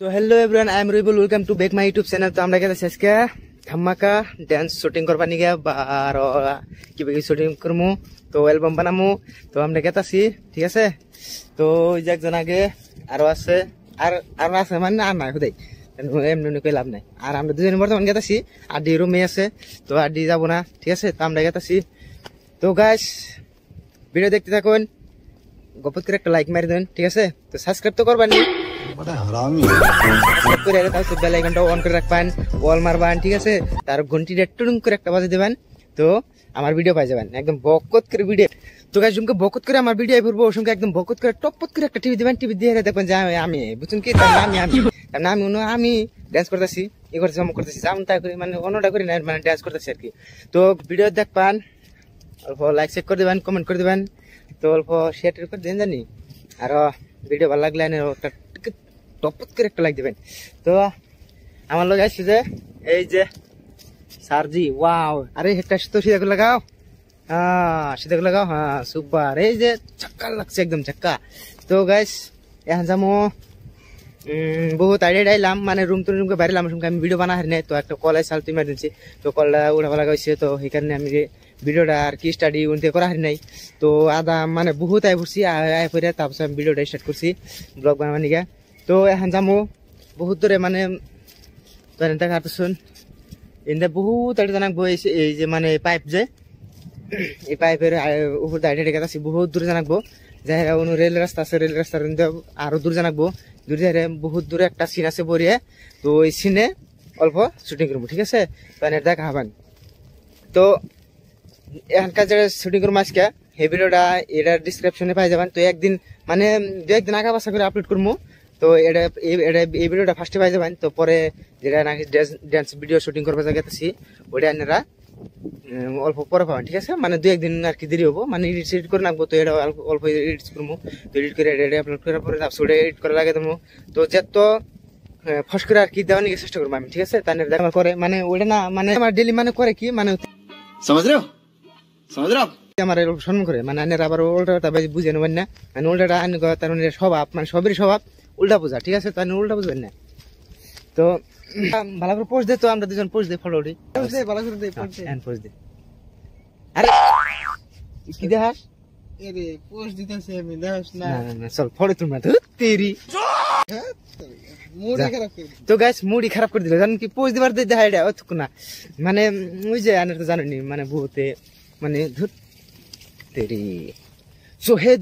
तो hello everyone, I am Rubul. Welcome to back my YouTube channel. तो আমরা গেছি আজকে ধামাকা ডান্স শুটিং করবা নিগে আর কিবা কি শুটিং করমু, তো অ্যালবাম বানামু। তো আমরা গেতাছি, ঠিক আছে। তো ওই যে একজন আগে আরো আছে, আর আর আছে মানে আর নাই হুদাই, এমনি কই লাভ নাই। আর আমরা দুজন বর্তমান গেতাছি, আডি রুমে আছে, তো আডি যাব না, ঠিক আছে। তো আমরা গেতাছি। তো গাইস ভিডিও দেখতে থাকুন, গপত করে একটা লাইক মারি দেন, ঠিক আছে। তো সাবস্ক্রাইব তো করবেন নি, বেল আইকনটা অন করে রাখবেন, ওয়াল মারবেন, ঠিক আছে। তার ঘন্টিটা টুং করে একটা বাজে দেবেন, তো আমার ভিডিও পাই যাবেন একদম বকত করে ভিডিও। তো গাইস জুমকে বকত করে আমার ভিডিও পড়বো, ওর সঙ্গে একদম বকত করে টপত করে একটা টিভি দিবেন। টিভি দিয়ে দেখবেন যে আমি বুঝুন কি আমি ডান্স করতেছি, ই করতেছি, অমুক করতেছি, যেমন তাই করি, মানে অন্যটা করি না, মানে ডান্স করতেছি আর কি। তো ভিডিও দেখবেন, অল্প লাইক শেয়ার করে দেবেন, কমেন্ট করে দেবেন, তো অল্প শেয়ার করে দেন জানি। আর ভিডিও ভালো লাগলে টপত করে একটা লাইক দিবেন। তো আমার লোক আসছে যে এই যে সারজি, ওয়াও, আরে একটা তো সিধা করে লাগাও, সিধা করে লাগাও, হ্যাঁ সুপার। এই যে চাক্কা লাগছে, একদম চাক্কা। তো গাইস এখন যাবো বহুত আইডিয়া আইলাম, মানে রুম তো রুমকে বাইরে সঙ্গে আমি ভিডিও বানা হারি নাই। তো একটা কল আছে হালতো ইমার্জেন্সি, তো কলটা উঠাবা লাগা হয়েছে, তো সেই কারণে আমি ভিডিওটা আর কি স্টাডি উনতে করা হারি নাই। তো আদা মানে বহুত আই পড়ছি, আই পড়ে তারপর আমি ভিডিওটা স্টার্ট করছি ব্লগ বানাবার নিগা। তো এখন যাবো বহুত দূরে, মানে তো দেখা শুন এনে বহুত আইডিয়া জানাকবো। এই যে মানে পাইপ, যে এই পাইপের উপর দাঁড়িয়ে রেখে আছি, বহুত দূরে জানাকবো। যাই অনু রেল রাস্তা আছে, রেল রাস্তার আরো দূর জানাকবো, দূর যাই বহুত দূরে একটা সিন আছে বরিয়ে। তো ওই সিনে অল্প শুটিং করবো, ঠিক আছে। তো এনে দেখা হবেন। তো এখানকার যে শুটিং করবো আজকে, এই ভিডিওটা এটা ডিসক্রিপশনে পাই যাবেন। তো একদিন মানে দু একদিন আগে বাসা করে আপলোড করবো। তো এই ভিডিওটা ফার্স্টে পাই যাবেন। তো পরে যেটা নাকি ড্যান্স ভিডিও শুটিং করবে গেতেছি, ওইটা আপনারা অল্প পরে পাবেন, ঠিক আছে। মানে দু একদিন আর কি দেরি হবো, মানে এডিট করে রাখবো। তো এটা অল্প এডিট করবো, তো এডিট করে এটা আপলোড করার পরে ওটা এডিট করে লাগিয়ে দেবো। তো যত ফস করে আর কি দেওয়ার নিয়ে চেষ্টা করবো আমি, ঠিক আছে। তাই আমার করে মানে ওইটা না, মানে আমার ডেলি মানে করে কি, মানে সমাজ আমার সম্মান করে, মানে আনের আবার উল্টা বুঝে নেবেন না, মানে উল্টাটা আন তার মানে স্বভাব, মানে সবেরই স্বভাব উল্টা বোঝা, ঠিক আছে। তাই উল্টা বুঝবেন না। তো ভালো করে পোস্ট দে, তো আমরা দুজন পোস্ট দিই, ফটো উঠি, ভালো করে দিই পোস্ট দিই। আরে কি দেখাস? আরে পোস্ট দিতেছি আমি, দেখাস না? না চল ফটো তুলমা তো তেরি মুডই খারাপ করে। তো গাইস মুডই খারাপ করে দিল, জানেন কি? পোস্ট দিবার দে দেখা এটা অতক্ষণ না, মানে ওই যে আনের তো জানেনি, মানে বহুতে মানে ধুত তেরি। So hey